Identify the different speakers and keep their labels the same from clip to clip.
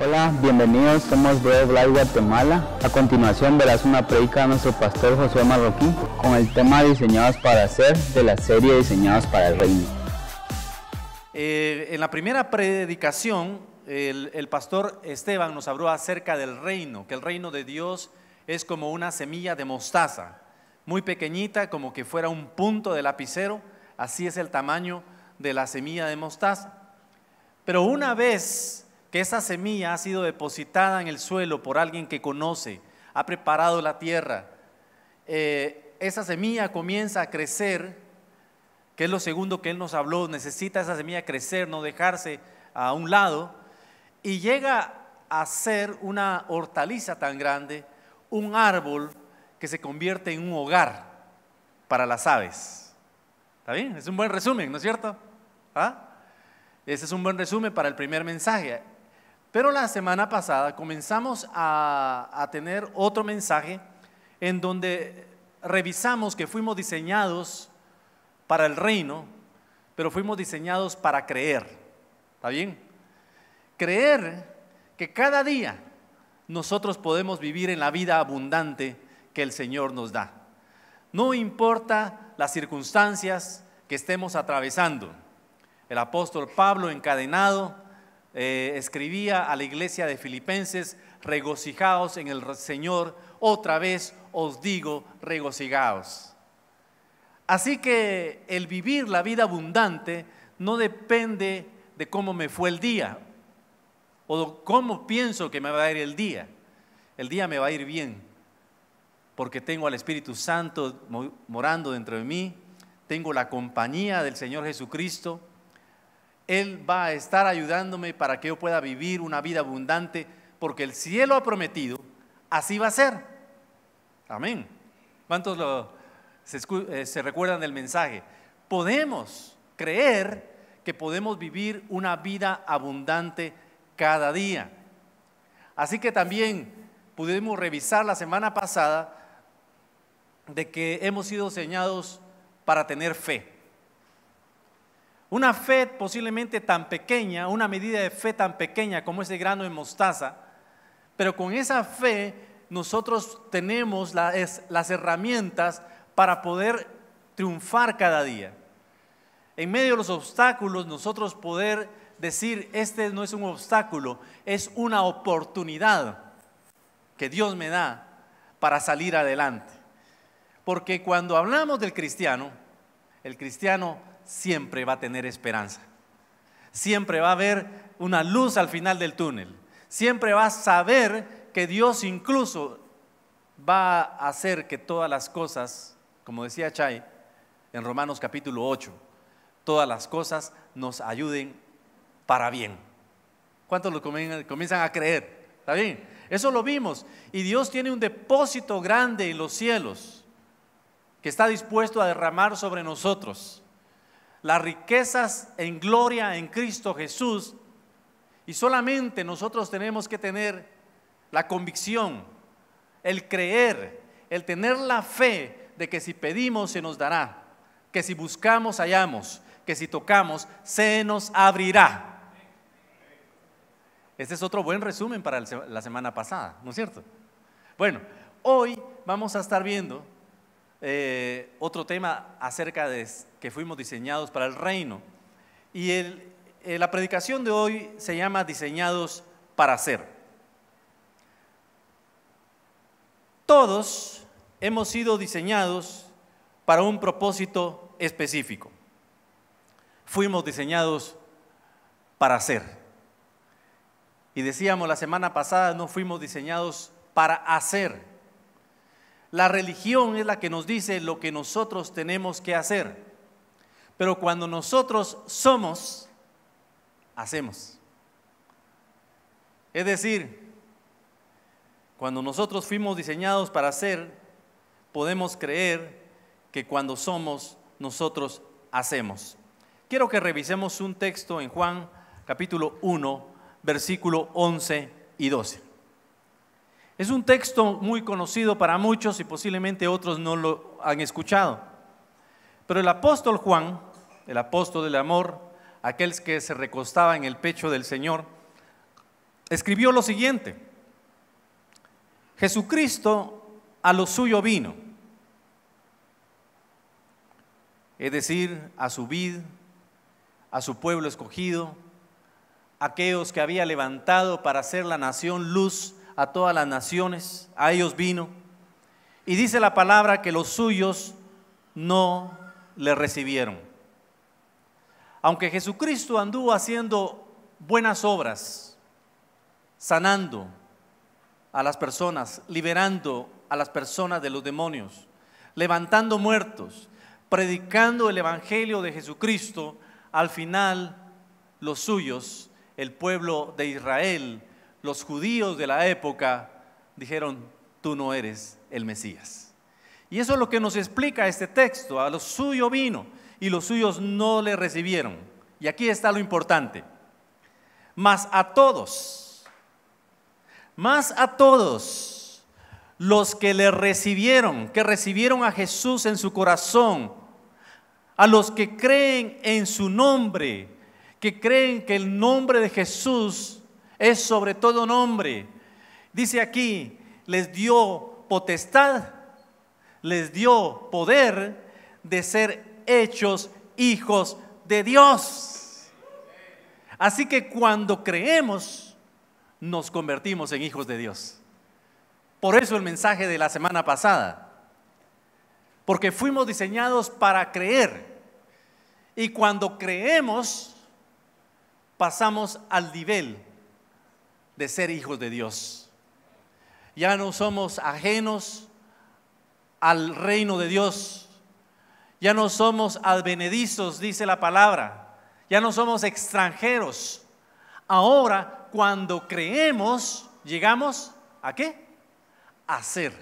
Speaker 1: Hola, bienvenidos, somos Bread of Life Guatemala. A continuación verás una predica de nuestro pastor Josué Marroquín con el tema Diseñados para Ser de la serie Diseñados para el Reino.
Speaker 2: En la primera predicación, el pastor Esteban nos habló acerca del reino, que el reino de Dios es como una semilla de mostaza, muy pequeñita, como que fuera un punto de lapicero. Así es el tamaño de la semilla de mostaza. Pero una vez que esa semilla ha sido depositada en el suelo por alguien que conoce, ha preparado la tierra, esa semilla comienza a crecer, que es lo segundo que él nos habló. Necesita esa semilla crecer, no dejarse a un lado, y llega a ser una hortaliza tan grande, un árbol que se convierte en un hogar para las aves. ¿Está bien? Es un buen resumen, ¿no es cierto? Ese es un buen resumen para el primer mensaje. Pero la semana pasada comenzamos a tener otro mensaje en donde revisamos que fuimos diseñados para el reino, pero fuimos diseñados para creer. ¿Está bien? Creer que cada día nosotros podemos vivir en la vida abundante que el Señor nos da. No importa las circunstancias que estemos atravesando. El apóstol Pablo, encadenado, escribía a la iglesia de Filipenses: regocijaos en el Señor, otra vez os digo, regocijaos. Así que el vivir la vida abundante no depende de cómo me fue el día o cómo pienso que me va a ir el día. El día me va a ir bien porque tengo al Espíritu Santo morando dentro de mí, tengo la compañía del Señor Jesucristo. Él va a estar ayudándome para que yo pueda vivir una vida abundante, porque el cielo ha prometido, así va a ser. Amén. ¿Cuántos se recuerdan del mensaje? Podemos creer que podemos vivir una vida abundante cada día. Así que también pudimos revisar la semana pasada de que hemos sido diseñados para tener fe. Una fe posiblemente tan pequeña, una medida de fe tan pequeña como ese grano de mostaza, pero con esa fe nosotros tenemos las herramientas para poder triunfar cada día. En medio de los obstáculos, nosotros poder decir: este no es un obstáculo, es una oportunidad que Dios me da para salir adelante. Porque cuando hablamos del cristiano, el cristiano siempre va a tener esperanza. Siempre va a haber una luz al final del túnel. Siempre va a saber que Dios incluso va a hacer que todas las cosas, como decía Chay en Romanos capítulo 8, todas las cosas nos ayuden para bien. ¿Cuántos lo comienzan a creer? ¿Está bien? Eso lo vimos. Y Dios tiene un depósito grande en los cielos que está dispuesto a derramar sobre nosotros las riquezas en gloria en Cristo Jesús, y solamente nosotros tenemos que tener la convicción, el creer, el tener la fe de que si pedimos se nos dará, que si buscamos hallamos, que si tocamos se nos abrirá. Este es otro buen resumen para la semana pasada, ¿no es cierto? Bueno, hoy vamos a estar viendo otro tema acerca de que fuimos diseñados para el reino, y la predicación de hoy se llama Diseñados para Ser. Todos hemos sido diseñados para un propósito específico. Fuimos diseñados para ser. Y decíamos la semana pasada, no fuimos diseñados para hacer. La religión es la que nos dice lo que nosotros tenemos que hacer, pero cuando nosotros somos, hacemos. Es decir, cuando nosotros fuimos diseñados para ser, podemos creer que cuando somos, nosotros hacemos. Quiero que revisemos un texto en Juan capítulo 1, versículo 11 y 12. Es un texto muy conocido para muchos y posiblemente otros no lo han escuchado. Pero el apóstol Juan, el apóstol del amor, aquel que se recostaba en el pecho del Señor, escribió lo siguiente: Jesucristo a lo suyo vino, es decir, a su vid, a su pueblo escogido, aquellos que había levantado para hacer la nación luz a todas las naciones, a ellos vino. Y dice la palabra que los suyos no le recibieron. Aunque Jesucristo anduvo haciendo buenas obras, sanando a las personas, liberando a las personas de los demonios, levantando muertos, predicando el evangelio de Jesucristo, al final los suyos, el pueblo de Israel, los judíos de la época, dijeron: tú no eres el Mesías. Y eso es lo que nos explica este texto: a lo suyo vino y los suyos no le recibieron. Y aquí está lo importante: mas a todos los que le recibieron, que recibieron a Jesús en su corazón, a los que creen en su nombre, que creen que el nombre de Jesús es sobre todo nombre, dice aquí, les dio potestad, les dio poder de ser hechos hijos de Dios. Así que cuando creemos, nos convertimos en hijos de Dios. Por eso el mensaje de la semana pasada, porque fuimos diseñados para creer, y cuando creemos pasamos al nivel de ser hijos de Dios. Ya no somos ajenos al reino de Dios, ya no somos advenedizos, dice la palabra, ya no somos extranjeros. Ahora, cuando creemos, llegamos ¿a qué? A ser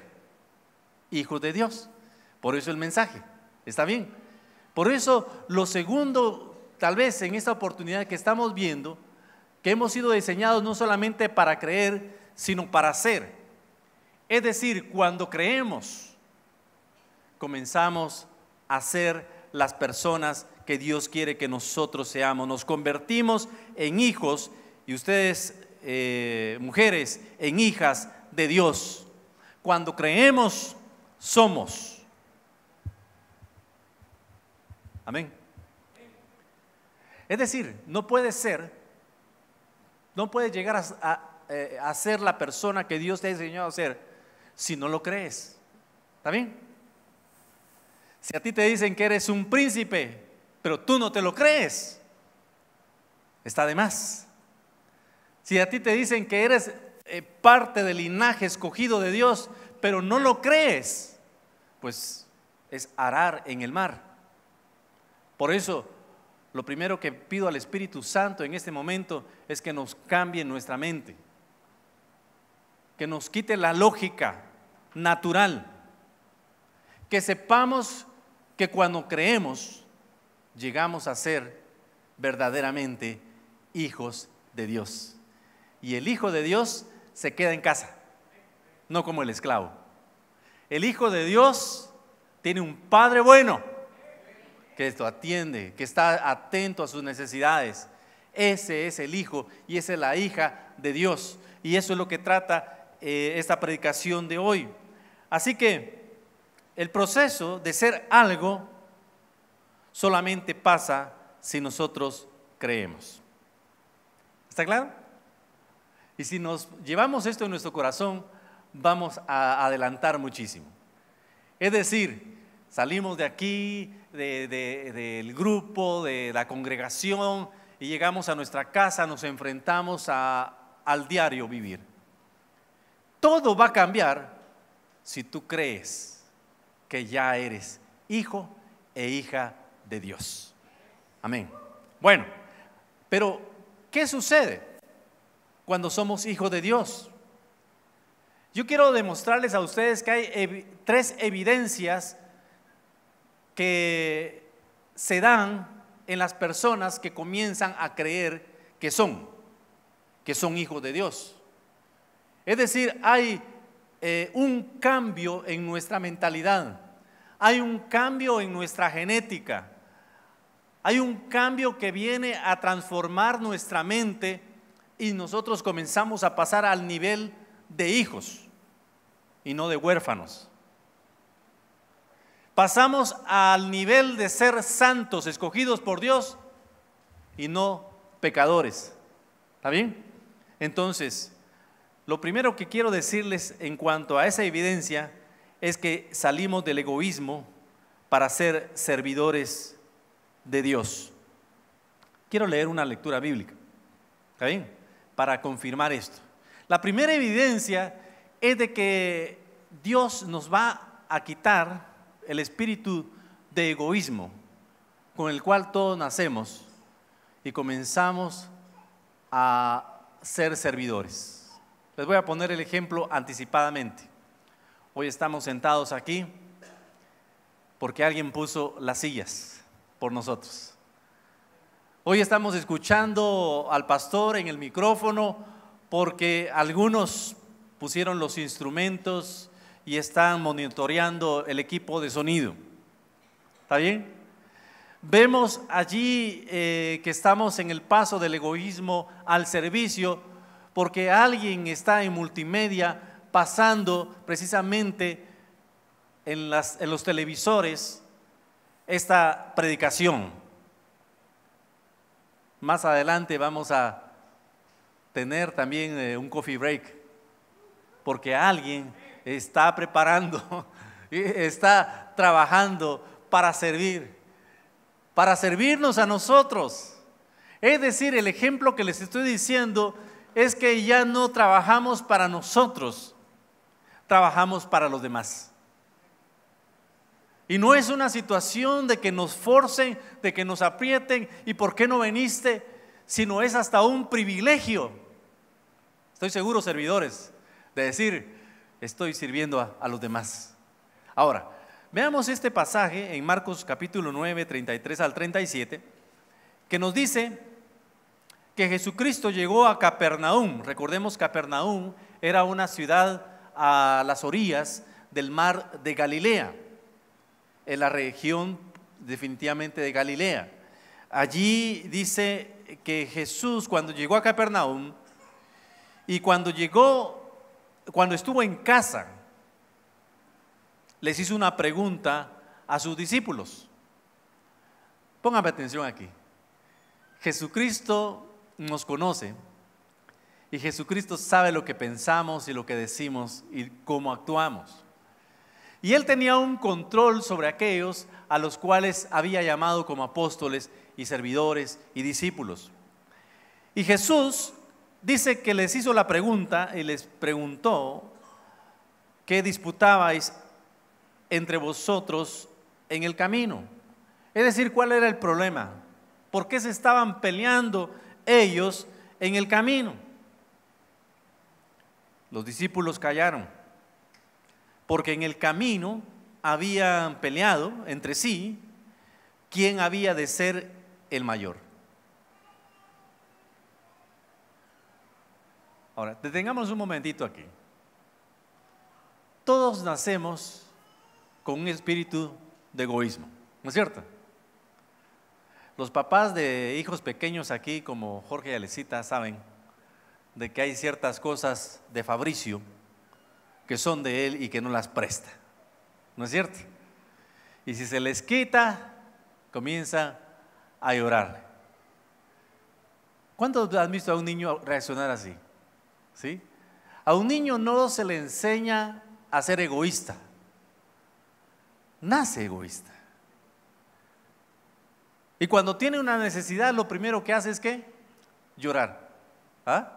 Speaker 2: hijos de Dios. Por eso el mensaje, ¿está bien? Por eso lo segundo, tal vez en esta oportunidad que estamos viendo, que hemos sido diseñados no solamente para creer, sino para ser. Es decir, cuando creemos, comenzamos a ser las personas que Dios quiere que nosotros seamos. Nos convertimos en hijos, y ustedes, mujeres, en hijas de Dios. Cuando creemos, somos. Amén. Es decir, no puedes llegar a ser la persona que Dios te ha diseñado a ser si no lo crees. ¿Está bien? Si a ti te dicen que eres un príncipe, pero tú no te lo crees, está de más. Si a ti te dicen que eres parte del linaje escogido de Dios, pero no lo crees, pues es arar en el mar. Por eso, lo primero que pido al Espíritu Santo en este momento es que nos cambie nuestra mente, que nos quite la lógica natural, que sepamos que cuando creemos llegamos a ser verdaderamente hijos de Dios. Y el hijo de Dios se queda en casa, no como el esclavo. El hijo de Dios tiene un padre bueno, que esto atiende, que está atento a sus necesidades. Ese es el hijo y esa es la hija de Dios. Y eso es lo que trata esta predicación de hoy. Así que el proceso de ser algo solamente pasa si nosotros creemos. ¿Está claro? Y si nos llevamos esto en nuestro corazón, vamos a adelantar muchísimo. Es decir, salimos de aquí, del grupo, de la congregación, y llegamos a nuestra casa, nos enfrentamos al diario vivir. Todo va a cambiar si tú crees que ya eres hijo e hija de Dios. Amén. Bueno, pero ¿qué sucede cuando somos hijos de Dios? Yo quiero demostrarles a ustedes que hay tres evidencias que se dan en las personas que comienzan a creer que son hijos de Dios. Es decir, hay un cambio en nuestra mentalidad, hay un cambio en nuestra genética, hay un cambio que viene a transformar nuestra mente y nosotros comenzamos a pasar al nivel de hijos y no de huérfanos. Pasamos al nivel de ser santos, escogidos por Dios y no pecadores. ¿Está bien? Entonces, lo primero que quiero decirles en cuanto a esa evidencia es que salimos del egoísmo para ser servidores de Dios. Quiero leer una lectura bíblica, ¿está bien? Para confirmar esto. La primera evidencia es de que Dios nos va a quitar el espíritu de egoísmo con el cual todos nacemos y comenzamos a ser servidores. Les voy a poner el ejemplo anticipadamente. Hoy estamos sentados aquí porque alguien puso las sillas por nosotros. Hoy estamos escuchando al pastor en el micrófono porque algunos pusieron los instrumentos y están monitoreando el equipo de sonido. ¿Está bien? Vemos allí que estamos en el paso del egoísmo al servicio porque alguien está en multimedia pasando precisamente en los televisores esta predicación. Más adelante vamos a tener también un coffee break porque alguien está preparando, está trabajando para servirnos a nosotros. Es decir, el ejemplo que les estoy diciendo es que ya no trabajamos para nosotros, trabajamos para los demás. Y no es una situación de que nos forcen, de que nos aprieten y ¿por qué no viniste? Sino es hasta un privilegio. Estoy seguro, servidores, de decir, estoy sirviendo a los demás. Ahora, veamos este pasaje en Marcos capítulo 9, 33 al 37, que nos dice que Jesucristo llegó a Capernaum. Recordemos, Capernaum era una ciudad a las orillas del mar de Galilea, en la región definitivamente de Galilea. Allí dice que Jesús, cuando llegó a Capernaum y cuando estuvo en casa, les hizo una pregunta a sus discípulos. Pónganme atención aquí. Jesucristo nos conoce y Jesucristo sabe lo que pensamos y lo que decimos y cómo actuamos. Y Él tenía un control sobre aquellos a los cuales había llamado como apóstoles y servidores y discípulos. Y Jesús dice que les hizo la pregunta y les preguntó: ¿qué disputabais entre vosotros en el camino? Es decir, ¿cuál era el problema? ¿Por qué se estaban peleando ellos en el camino? Los discípulos callaron, porque en el camino habían peleado entre sí quién había de ser el mayor. Ahora, detengamos un momentito aquí. Todos nacemos con un espíritu de egoísmo, ¿no es cierto? Los papás de hijos pequeños aquí, como Jorge y Alecita, saben de que hay ciertas cosas de Fabricio que son de él y que no las presta, ¿no es cierto? Y si se les quita, comienza a llorar. ¿Cuántos han visto a un niño reaccionar así? ¿Sí? A un niño no se le enseña a ser egoísta, nace egoísta. Y cuando tiene una necesidad, lo primero que hace es ¿qué? Llorar. ¿Ah?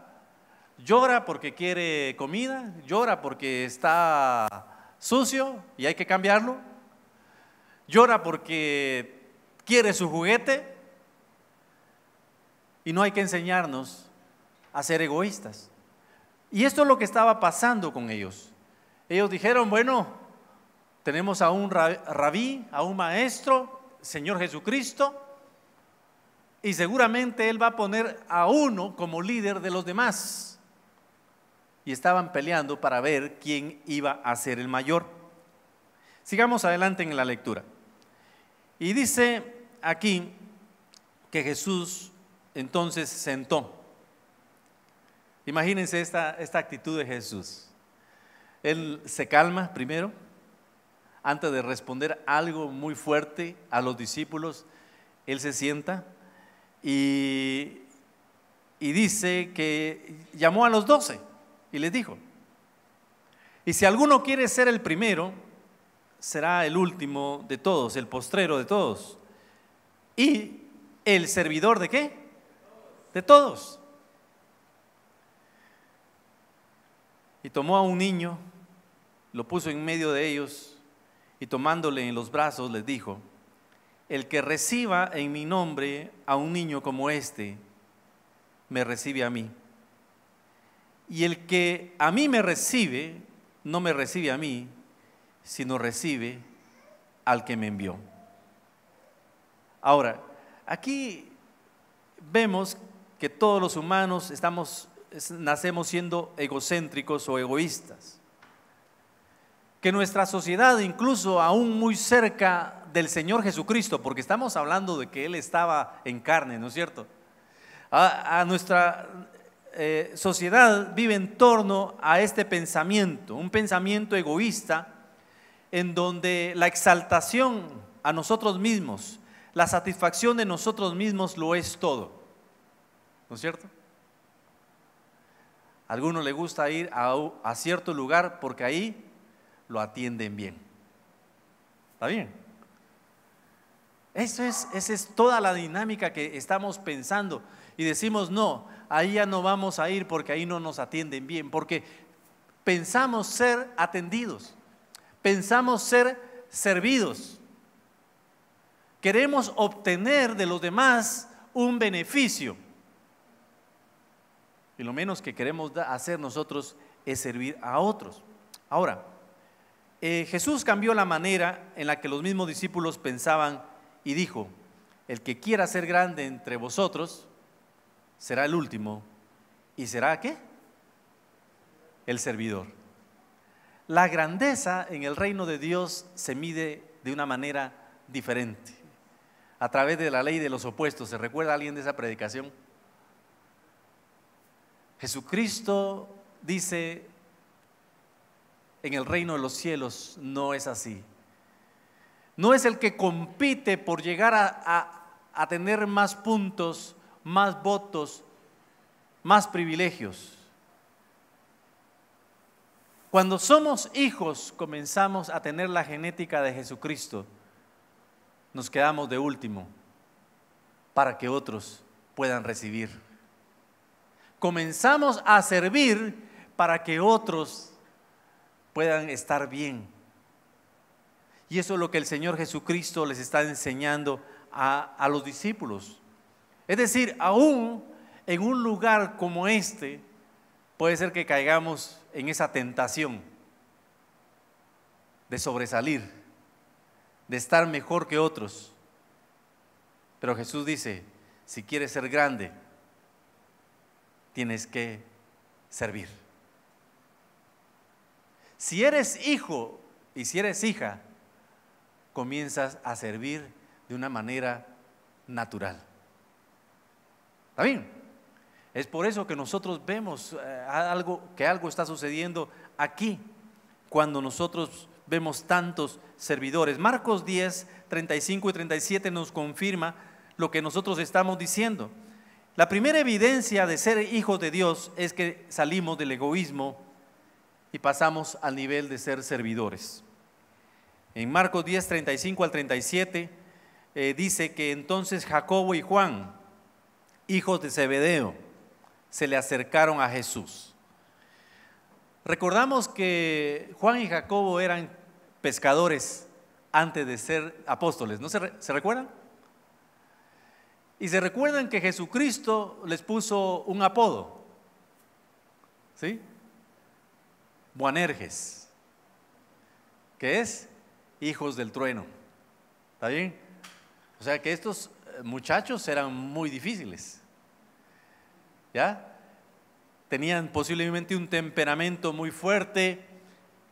Speaker 2: Llora porque quiere comida, llora porque está sucio y hay que cambiarlo, llora porque quiere su juguete, y no hay que enseñarnos a ser egoístas. Y esto es lo que estaba pasando con ellos. Ellos dijeron: bueno, tenemos a un rabí, a un maestro, Señor Jesucristo, y seguramente Él va a poner a uno como líder de los demás. Y estaban peleando para ver quién iba a ser el mayor. Sigamos adelante en la lectura. Y dice aquí que Jesús entonces sentó Imagínense esta actitud de Jesús. Él se calma primero, antes de responder algo muy fuerte a los discípulos. Él se sienta y dice que llamó a los 12 y les dijo: y si alguno quiere ser el primero, será el último de todos, el postrero de todos, y el servidor ¿de qué? De todos. Y tomó a un niño, lo puso en medio de ellos, y tomándole en los brazos les dijo: el que reciba en mi nombre a un niño como este, me recibe a mí. Y el que a mí me recibe, no me recibe a mí, sino recibe al que me envió. Ahora, aquí vemos que todos los humanos nacemos siendo egocéntricos o egoístas. Que nuestra sociedad, incluso aún muy cerca del Señor Jesucristo, porque estamos hablando de que Él estaba en carne, ¿no es cierto? A nuestra sociedad vive en torno a este pensamiento, un pensamiento egoísta, en donde la exaltación a nosotros mismos, la satisfacción de nosotros mismos lo es todo, ¿no es cierto? A algunos les gusta ir a cierto lugar porque ahí lo atienden bien. ¿Está bien? Esa es toda la dinámica que estamos pensando y decimos: no, ahí ya no vamos a ir porque ahí no nos atienden bien, porque pensamos ser atendidos, pensamos ser servidos, queremos obtener de los demás un beneficio y lo menos que queremos hacer nosotros es servir a otros. Ahora, Jesús cambió la manera en la que los mismos discípulos pensaban y dijo: el que quiera ser grande entre vosotros será el último y será ¿qué? El servidor. La grandeza en el reino de Dios se mide de una manera diferente, a través de la ley de los opuestos. ¿Se recuerda alguien de esa predicación? Jesucristo dice: en el reino de los cielos no es así. No es el que compite por llegar a tener más puntos, más votos, más privilegios. Cuando somos hijos, comenzamos a tener la genética de Jesucristo, nos quedamos de último para que otros puedan recibir. Comenzamos a servir para que otros puedan estar bien. Y eso es lo que el Señor Jesucristo les está enseñando a los discípulos. Es decir, aún en un lugar como este, puede ser que caigamos en esa tentación de sobresalir, de estar mejor que otros. Pero Jesús dice: si quieres ser grande, tienes que servir. Si eres hijo y si eres hija, comienzas a servir de una manera natural. ¿Está bien? Es por eso que nosotros vemos que algo está sucediendo aquí, cuando nosotros vemos tantos servidores. Marcos 10, 35 y 37 nos confirma lo que nosotros estamos diciendo. La primera evidencia de ser hijos de Dios es que salimos del egoísmo y pasamos al nivel de ser servidores. En Marcos 10, 35 al 37 dice que entonces Jacobo y Juan, hijos de Zebedeo, se le acercaron a Jesús. Recordamos que Juan y Jacobo eran pescadores antes de ser apóstoles, ¿no se recuerdan? Y se recuerdan que Jesucristo les puso un apodo, ¿sí? Boanerges, que es hijos del trueno. ¿Está bien? O sea que estos muchachos eran muy difíciles, ¿ya? Tenían posiblemente un temperamento muy fuerte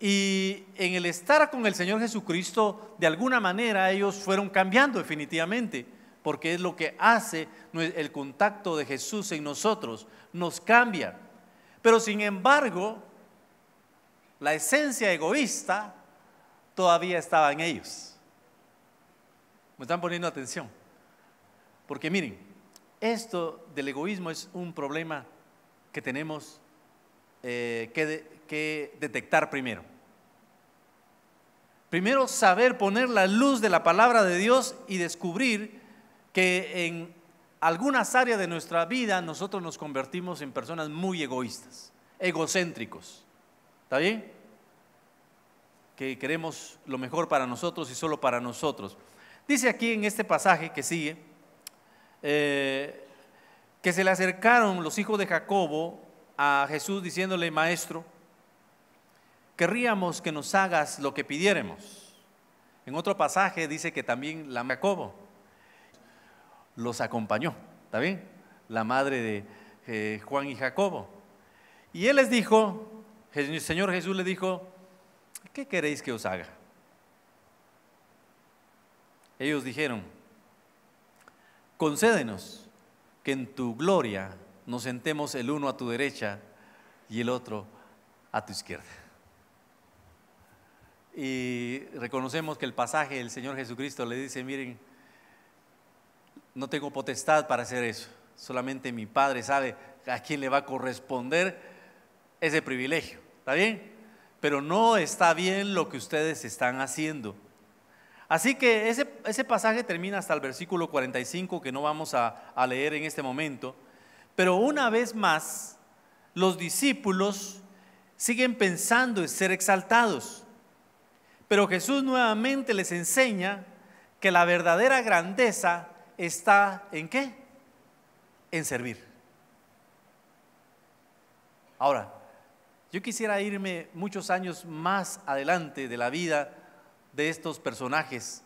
Speaker 2: y en el estar con el Señor Jesucristo, de alguna manera ellos fueron cambiando definitivamente, porque es lo que hace el contacto de Jesús en nosotros, nos cambia. Pero sin embargo, la esencia egoísta todavía estaba en ellos. ¿Me están poniendo atención? Porque miren, esto del egoísmo es un problema que tenemos que detectar primero. Primero, saber poner la luz de la palabra de Dios y descubrir que en algunas áreas de nuestra vida nosotros nos convertimos en personas muy egoístas, egocéntricos. ¿Está bien? Que queremos lo mejor para nosotros y solo para nosotros. Dice aquí en este pasaje que sigue, que se le acercaron los hijos de Jacobo a Jesús diciéndole: Maestro, querríamos que nos hagas lo que pidiéramos. En otro pasaje dice que también la Jacobo los acompañó, ¿está bien? La madre de Juan y Jacobo. Y él les dijo, el Señor Jesús les dijo: ¿qué queréis que os haga? Ellos dijeron: concédenos que en tu gloria nos sentemos el uno a tu derecha y el otro a tu izquierda. Y reconocemos que el pasaje del Señor Jesucristo le dice: miren, no tengo potestad para hacer eso, solamente mi Padre sabe a quién le va a corresponder ese privilegio, ¿está bien? Pero no está bien lo que ustedes están haciendo. Así que ese pasaje termina hasta el versículo 45, que no vamos a leer en este momento. Pero una vez más, los discípulos siguen pensando en ser exaltados. Pero Jesús nuevamente les enseña que la verdadera grandeza está ¿en qué? En servir. Ahora, yo quisiera irme muchos años más adelante de la vida de estos personajes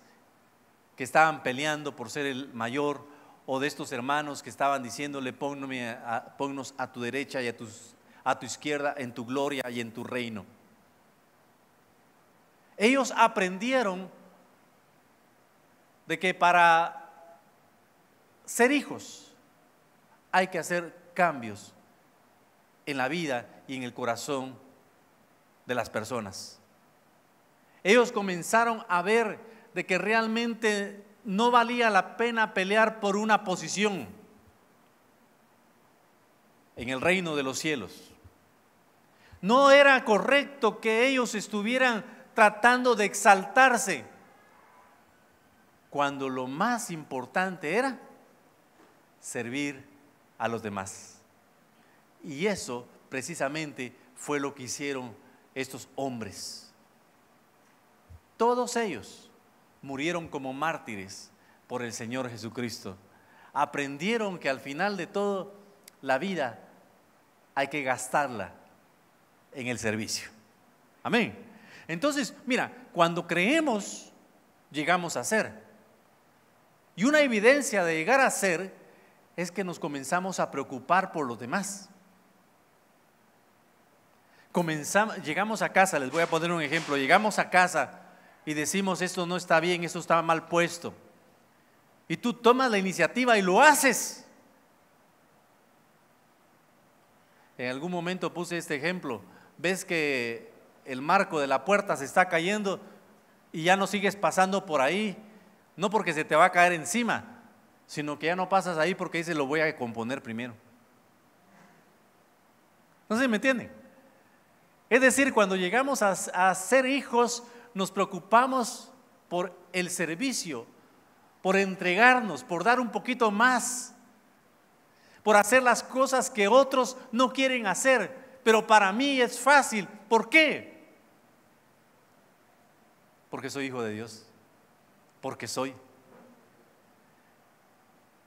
Speaker 2: que estaban peleando por ser el mayor, o de estos hermanos que estaban diciéndole: ponnos a tu derecha y a tu izquierda, en tu gloria y en tu reino. Ellos aprendieron de que para ser hijos hay que hacer cambios en la vida y en el corazón de las personas. Ellos comenzaron a ver de que realmente no valía la pena pelear por una posición en el reino de los cielos. No era correcto que ellos estuvieran tratando de exaltarse, cuando lo más importante era servir a los demás. Y eso precisamente fue lo que hicieron estos hombres. Todos ellos murieron como mártires por el Señor Jesucristo. Aprendieron que al final de todo, la vida hay que gastarla en el servicio. Amén. Entonces, mira, cuando creemos, llegamos a ser. Y una evidencia de llegar a ser es que nos comenzamos a preocupar por los demás. Llegamos a casa, les voy a poner un ejemplo. Llegamos a casa y decimos: esto no está bien, esto está mal puesto. Y tú tomas la iniciativa y lo haces. En algún momento puse este ejemplo. Ves que el marco de la puerta se está cayendo y ya no sigues pasando por ahí, no porque se te va a caer encima, sino que ya no pasas ahí porque dices: lo voy a componer primero. No sé si me entienden. Es decir, cuando llegamos a ser hijos, nos preocupamos por el servicio, por entregarnos, por dar un poquito más, por hacer las cosas que otros no quieren hacer. Pero para mí es fácil. ¿Por qué? Porque soy hijo de Dios. Porque soy.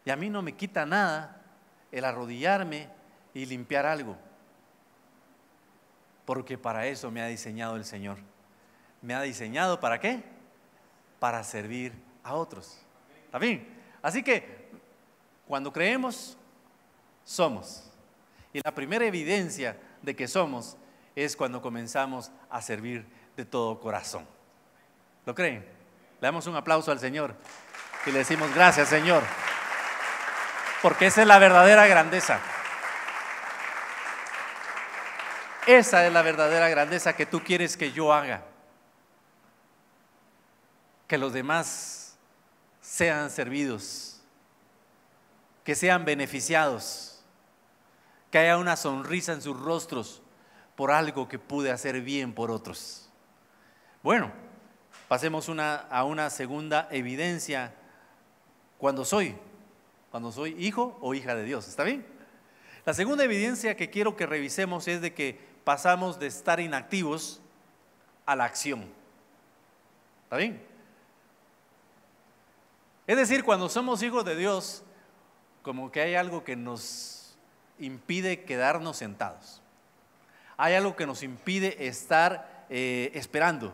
Speaker 2: Y a mí no me quita nada el arrodillarme y limpiar algo. Porque para eso me ha diseñado el Señor. ¿Me ha diseñado para qué? Para servir a otros. ¿Está bien? Así que cuando creemos, somos. Y la primera evidencia de que somos es cuando comenzamos a servir de todo corazón. ¿Lo creen? Le damos un aplauso al Señor y le decimos: gracias, Señor, porque esa es la verdadera grandeza. Esa es la verdadera grandeza que tú quieres que yo haga. Que los demás sean servidos, que sean beneficiados, que haya una sonrisa en sus rostros por algo que pude hacer bien por otros. Bueno, pasemos a una segunda evidencia cuando soy hijo o hija de Dios. ¿Está bien? La segunda evidencia que quiero que revisemos es de que pasamos de estar inactivos a la acción. ¿Está bien? Es decir, cuando somos hijos de Dios, como que hay algo que nos impide quedarnos sentados. Hay algo que nos impide estar esperando.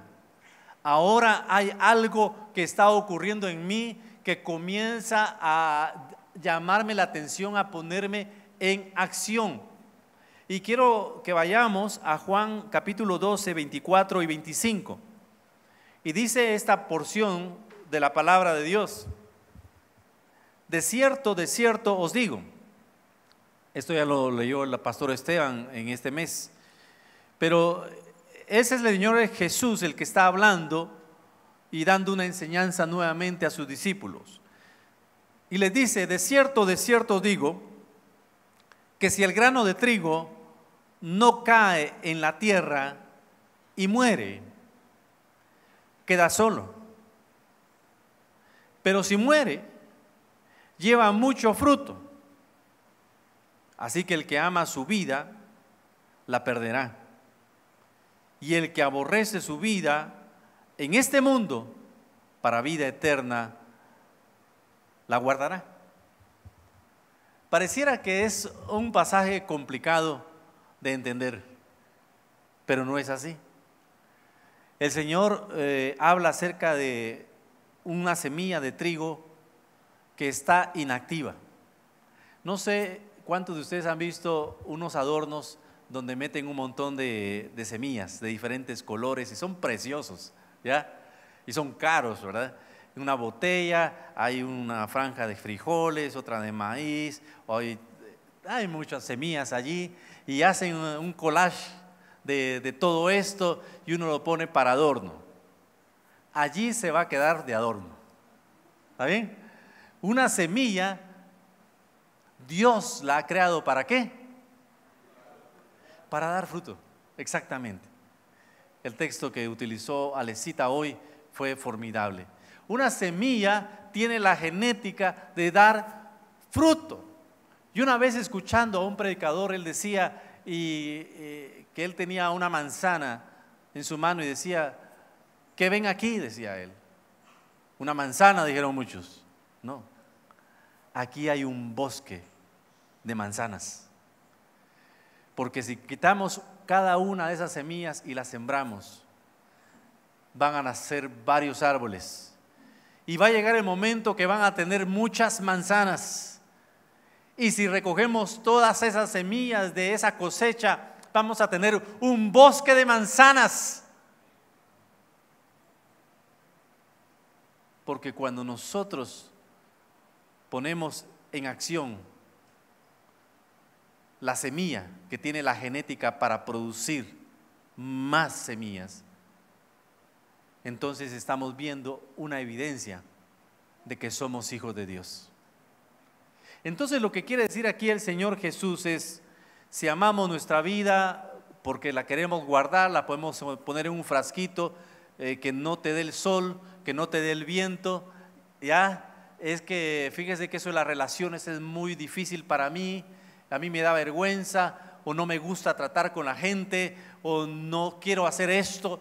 Speaker 2: Ahora hay algo que está ocurriendo en mí que comienza a llamarme la atención, a ponerme en acción. Y quiero que vayamos a Juan capítulo 12, 24 y 25. Y dice esta porción de la palabra de Dios: de cierto os digo. Esto ya lo leyó el pastor Esteban en este mes. Pero ese es el Señor Jesús el que está hablando y dando una enseñanza nuevamente a sus discípulos. Y les dice: de cierto os digo, que si el grano de trigo no cae en la tierra y muere, queda solo. Pero si muere, lleva mucho fruto. Así que el que ama su vida, la perderá. Y el que aborrece su vida en este mundo, para vida eterna, la guardará. Pareciera que es un pasaje complicado de entender, pero no es así. El Señor habla acerca de una semilla de trigo que está inactiva. No sé cuántos de ustedes han visto unos adornos donde meten un montón de semillas de diferentes colores y son preciosos, ¿ya? Y son caros, ¿verdad? En una botella hay una franja de frijoles, otra de maíz, hay muchas semillas allí y hacen un collage de todo esto y uno lo pone para adorno. Allí se va a quedar de adorno. ¿Está bien? Una semilla, Dios la ha creado ¿para qué? Para dar fruto, exactamente. El texto que utilizó Alecita hoy fue formidable. Una semilla tiene la genética de dar fruto. Y una vez escuchando a un predicador, él decía que él tenía una manzana en su mano y decía: ¿qué ven aquí?, decía él. Una manzana, dijeron muchos. No, aquí hay un bosque de manzanas. Porque si quitamos cada una de esas semillas y las sembramos, van a nacer varios árboles. Y va a llegar el momento que van a tener muchas manzanas. Y si recogemos todas esas semillas de esa cosecha, vamos a tener un bosque de manzanas. Porque cuando nosotros ponemos en acción la semilla que tiene la genética para producir más semillas, entonces estamos viendo una evidencia de que somos hijos de Dios. Entonces lo que quiere decir aquí el Señor Jesús es: si amamos nuestra vida porque la queremos guardar, la podemos poner en un frasquito que no te dé el sol, que no te dé el viento. Ya es que fíjese que eso de las relaciones es muy difícil para mí. A mí me da vergüenza, o no me gusta tratar con la gente, o no quiero hacer esto.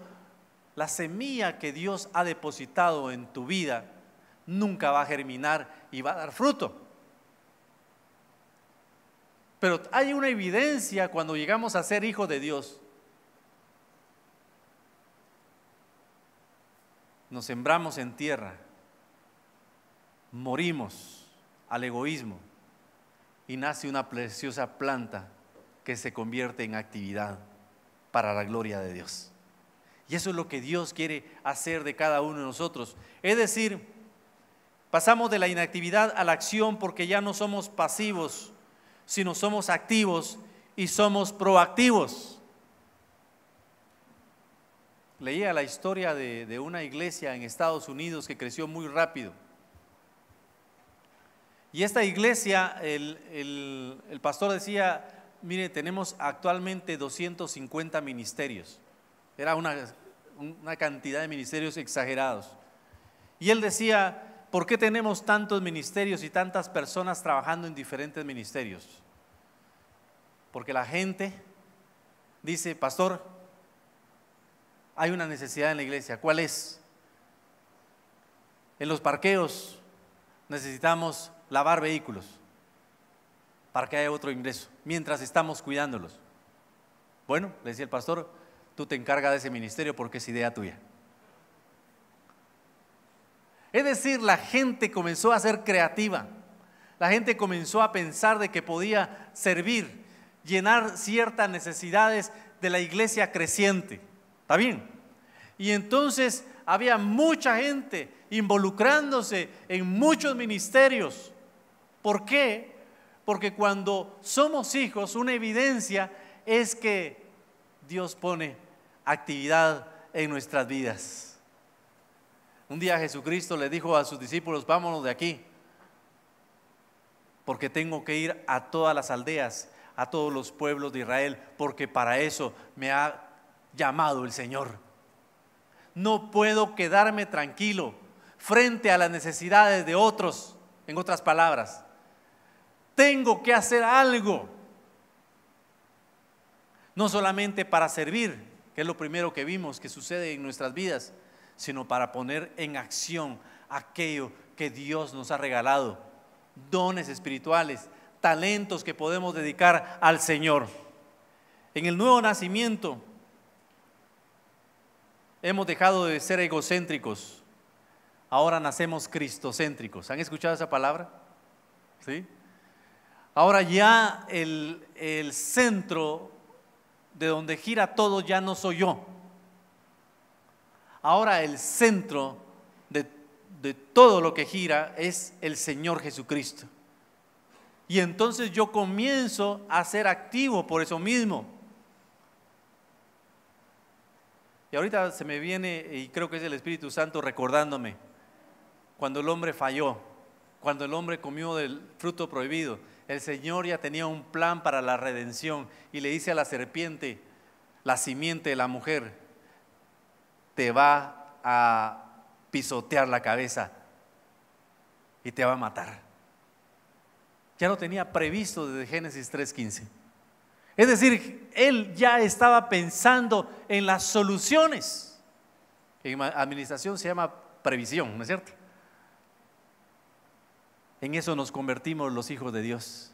Speaker 2: La semilla que Dios ha depositado en tu vida nunca va a germinar y va a dar fruto. Pero hay una evidencia cuando llegamos a ser hijos de Dios. Nos sembramos en tierra, morimos al egoísmo y nace una preciosa planta que se convierte en actividad para la gloria de Dios. Y eso es lo que Dios quiere hacer de cada uno de nosotros. Es decir, pasamos de la inactividad a la acción porque ya no somos pasivos, sino somos activos y somos proactivos. leía la historia de una iglesia en Estados Unidos que creció muy rápido. Y esta iglesia, el pastor decía, mire, tenemos actualmente 250 ministerios. Era una cantidad de ministerios exagerados. Y él decía, ¿por qué tenemos tantos ministerios y tantas personas trabajando en diferentes ministerios? Porque la gente dice, pastor, hay una necesidad en la iglesia. ¿Cuál es? En los parqueos necesitamos lavar vehículos para que haya otro ingreso, mientras estamos cuidándolos. Bueno, le decía el pastor, tú te encargas de ese ministerio porque es idea tuya. Es decir, la gente comenzó a ser creativa, la gente comenzó a pensar de que podía servir, llenar ciertas necesidades de la iglesia creciente. ¿Está bien? Y entonces había mucha gente involucrándose en muchos ministerios. ¿Por qué? Porque cuando somos hijos, una evidencia es que Dios pone actividad en nuestras vidas. Un día Jesucristo le dijo a sus discípulos, vámonos de aquí, porque tengo que ir a todas las aldeas, a todos los pueblos de Israel, porque para eso me ha llamado el Señor. No puedo quedarme tranquilo frente a las necesidades de otros. En otras palabras, tengo que hacer algo, no solamente para servir, que es lo primero que vimos que sucede en nuestras vidas, sino para poner en acción aquello que Dios nos ha regalado, dones espirituales, talentos que podemos dedicar al Señor. En el nuevo nacimiento hemos dejado de ser egocéntricos, ahora nacemos cristocéntricos. ¿Han escuchado esa palabra? ¿Sí? Ahora ya el centro de donde gira todo ya no soy yo. Ahora el centro de todo lo que gira es el Señor Jesucristo. Y entonces yo comienzo a ser activo por eso mismo. Y ahorita se me viene, y creo que es el Espíritu Santo recordándome, cuando el hombre falló, cuando el hombre comió del fruto prohibido, el Señor ya tenía un plan para la redención y le dice a la serpiente, la simiente de la mujer, te va a pisotear la cabeza y te va a matar. Ya lo tenía previsto desde Génesis 3:15. Es decir, él ya estaba pensando en las soluciones. En administración se llama previsión, ¿no es cierto? En eso nos convertimos los hijos de Dios.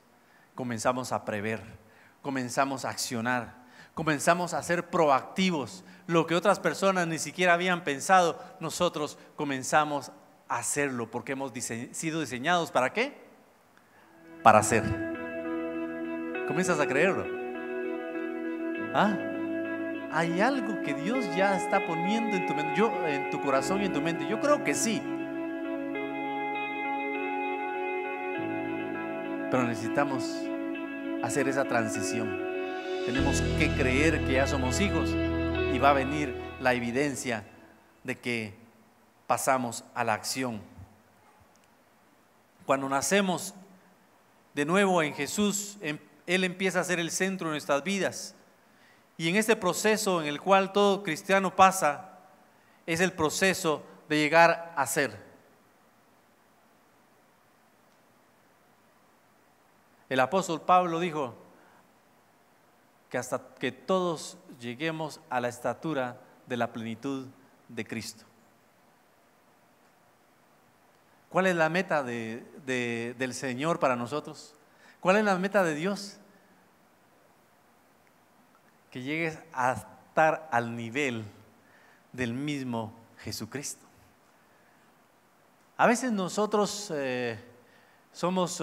Speaker 2: Comenzamos a prever, comenzamos a accionar, comenzamos a ser proactivos. Lo que otras personas ni siquiera habían pensado, nosotros comenzamos a hacerlo porque hemos sido diseñados ¿para qué? Para hacer. ¿Comienzas a creerlo? ¿Ah? Hay algo que Dios ya está poniendo en tu mente, en tu corazón y en tu mente. Yo creo que sí. Pero necesitamos hacer esa transición. Tenemos que creer que ya somos hijos y va a venir la evidencia de que pasamos a la acción. Cuando nacemos de nuevo en Jesús, Él empieza a ser el centro de nuestras vidas. Y en este proceso en el cual todo cristiano pasa, es el proceso de llegar a ser. El apóstol Pablo dijo que hasta que todos lleguemos a la estatura de la plenitud de Cristo. ¿Cuál es la meta del Señor para nosotros? ¿Cuál es la meta de Dios? Que llegues a estar al nivel del mismo Jesucristo. A veces nosotros somos...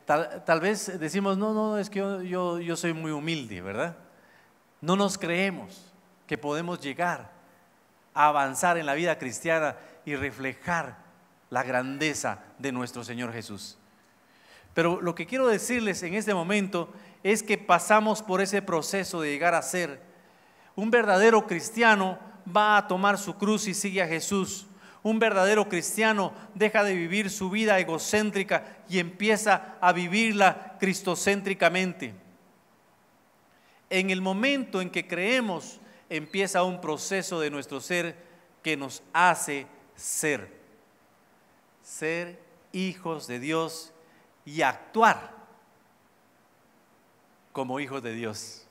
Speaker 2: tal vez decimos, no, es que yo soy muy humilde, ¿verdad? No nos creemos que podemos llegar a avanzar en la vida cristiana y reflejar la grandeza de nuestro Señor Jesús. Pero lo que quiero decirles en este momento es que pasamos por ese proceso de llegar a ser Un verdadero cristiano va a tomar su cruz y sigue a Jesús. Un verdadero cristiano deja de vivir su vida egocéntrica y empieza a vivirla cristocéntricamente. En el momento en que creemos, empieza un proceso de nuestro ser que nos hace ser hijos de Dios y actuar como hijos de Dios.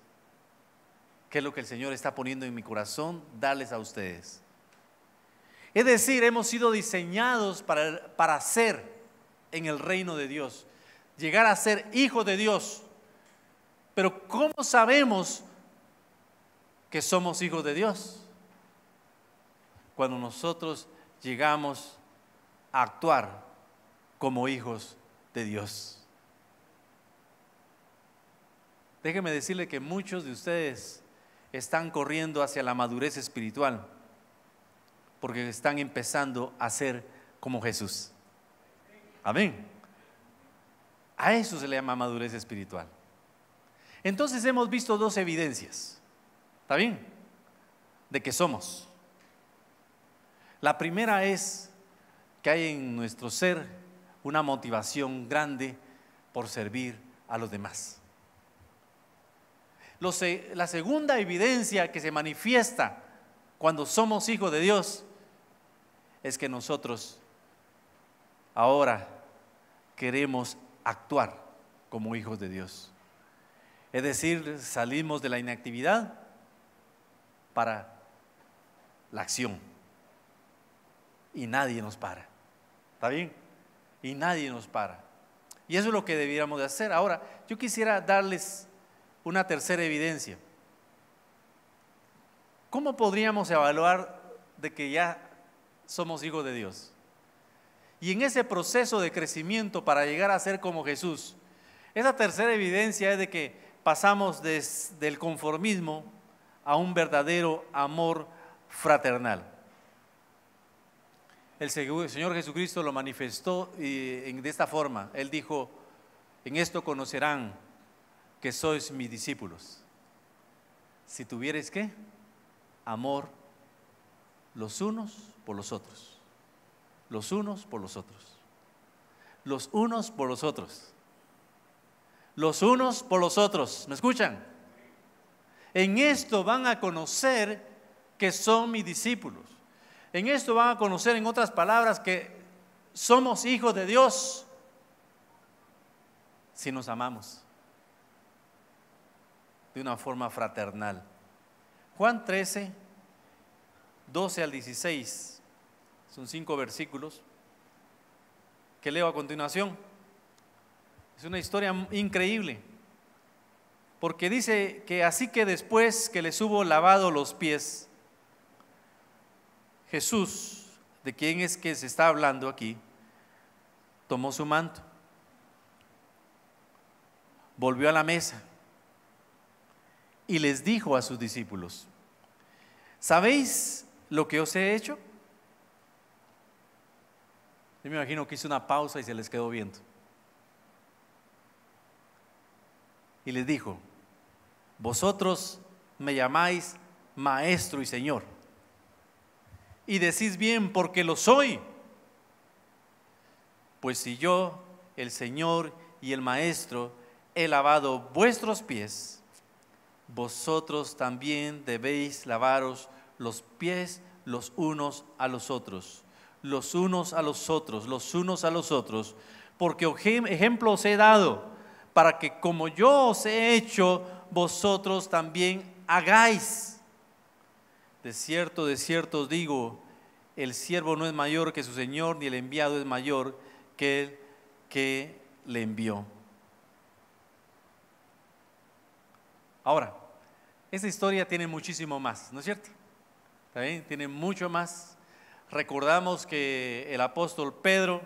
Speaker 2: ¿Qué es lo que el Señor está poniendo en mi corazón? Darles a ustedes. Es decir, hemos sido diseñados para ser en el reino de Dios, llegar a ser hijos de Dios. Pero ¿cómo sabemos que somos hijos de Dios? Cuando nosotros llegamos a actuar como hijos de Dios. Déjeme decirle que muchos de ustedes están corriendo hacia la madurez espiritual porque están empezando a ser como Jesús. Amén. A eso se le llama madurez espiritual. Entonces hemos visto dos evidencias, ¿está bien?, de que somos. La primera es que hay en nuestro ser una motivación grande por servir a los demás. La segunda evidencia que se manifiesta cuando somos hijos de Dios es que nosotros ahora queremos actuar como hijos de Dios. Es decir, salimos de la inactividad para la acción y nadie nos para. ¿Está bien? Y nadie nos para. Y eso es lo que debiéramos de hacer. Ahora, yo quisiera darles una tercera evidencia. ¿Cómo podríamos evaluar de que ya somos hijos de Dios? Y en ese proceso de crecimiento para llegar a ser como Jesús, esa tercera evidencia es de que pasamos del conformismo a un verdadero amor fraternal. El Señor Jesucristo lo manifestó de esta forma. Él dijo: en esto conocerán que sois mis discípulos, si tuviereis ¿qué? Amor los unos por los otros, los unos por los otros, los unos por los otros, los unos por los otros. ¿Me escuchan? En esto van a conocer que son mis discípulos. En esto van a conocer, en otras palabras, que somos hijos de Dios si nos amamos de una forma fraternal. Juan 13, 12 al 16, son 5 versículos que leo a continuación. Es una historia increíble, porque dice que así que después que les hubo lavado los pies, Jesús, de quien es que se está hablando aquí, tomó su manto, volvió a la mesa y les dijo a sus discípulos: ¿sabéis lo que os he hecho? Yo me imagino que hizo una pausa y se les quedó viendo. Y les dijo: vosotros me llamáis Maestro y Señor, y decís bien, porque lo soy. Pues si yo, el Señor y el Maestro, he lavado vuestros pies, vosotros también debéis lavaros los pies los unos a los otros, los unos a los otros, los unos a los otros, porque ejemplo os he dado, para que como yo os he hecho, vosotros también hagáis. De cierto os digo, el siervo no es mayor que su Señor, ni el enviado es mayor que el que le envió. Ahora, esta historia tiene muchísimo más, ¿no es cierto? ¿Está bien? Tiene mucho más. Recordamos que el apóstol Pedro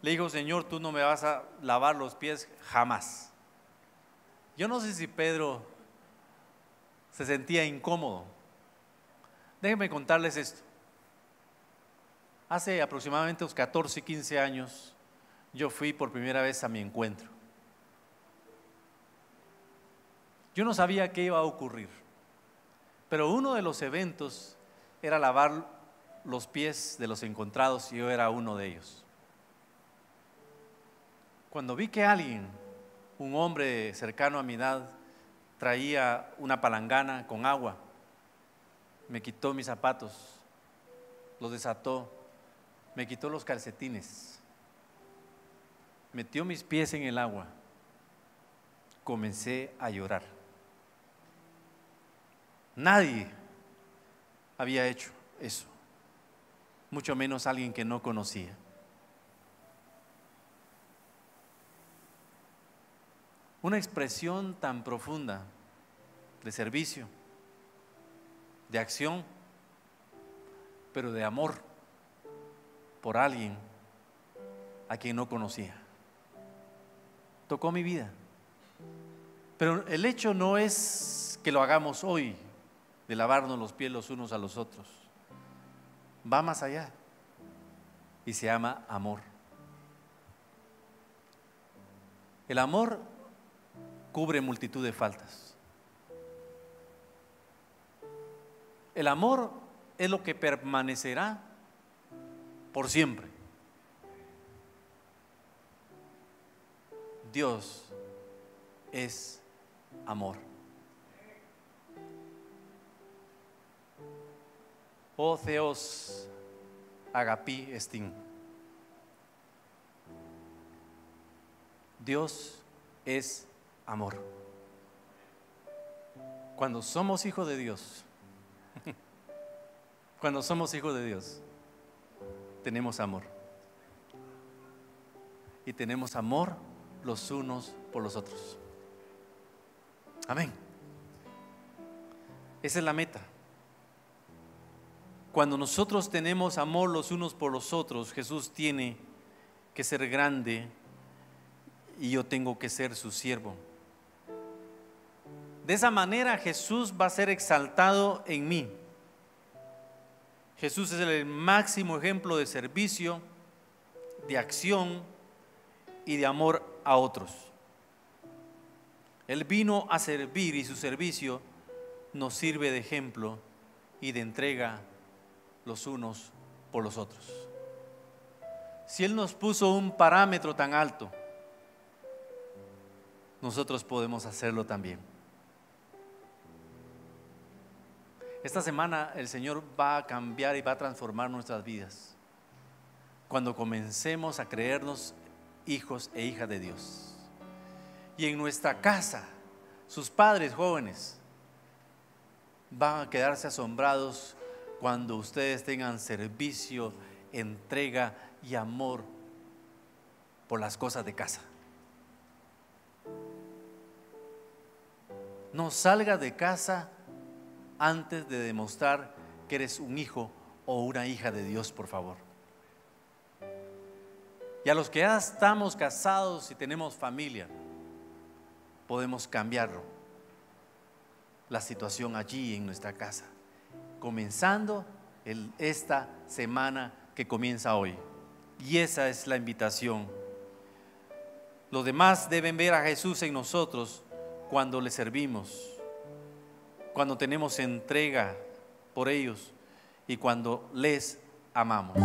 Speaker 2: le dijo: Señor, tú no me vas a lavar los pies jamás. Yo no sé si Pedro se sentía incómodo. Déjenme contarles esto. Hace aproximadamente unos 14, 15 años, yo fui por primera vez a mi encuentro. Yo no sabía qué iba a ocurrir, Pero uno de los eventos era lavar los pies de los encontrados y yo era uno de ellos. Cuando vi que alguien, un hombre cercano a mi edad, traía una palangana con agua, me quitó mis zapatos, los desató, me quitó los calcetines, metió mis pies en el agua, comencé a llorar. Nadie había hecho eso, mucho menos alguien que no conocía. Una expresión tan profunda de servicio, de acción, pero de amor por alguien a quien no conocía. Tocó mi vida. Pero el hecho no es que lo hagamos hoy, de lavarnos los pies los unos a los otros. Va más allá y se llama amor. El amor cubre multitud de faltas. El amor es lo que permanecerá por siempre. Dios es amor. O Theos Agapi Estin. Dios es amor. Cuando somos hijos de Dios, tenemos amor. Y tenemos amor los unos por los otros. Amén. Esa es la meta. Cuando nosotros tenemos amor los unos por los otros, Jesús tiene que ser grande y yo tengo que ser su siervo. De esa manera Jesús va a ser exaltado en mí. Jesús es el máximo ejemplo de servicio, de acción y de amor a otros. Él vino a servir y su servicio nos sirve de ejemplo y de entrega los unos por los otros. Si Él nos puso un parámetro tan alto, nosotros podemos hacerlo también. Esta semana el Señor va a cambiar y va a transformar nuestras vidas cuando comencemos a creernos hijos e hijas de Dios. Y en nuestra casa, sus padres jóvenes van a quedarse asombrados cuando ustedes tengan servicio, entrega y amor por las cosas de casa. No salgas de casa antes de demostrar que eres un hijo o una hija de Dios, por favor. Y a los que ya estamos casados y tenemos familia, podemos cambiarlo, la situación allí en nuestra casa, comenzando esta semana que comienza hoy. Y esa es la invitación. Los demás deben ver a Jesús en nosotros cuando le servimos, cuando tenemos entrega por ellos y cuando les amamos.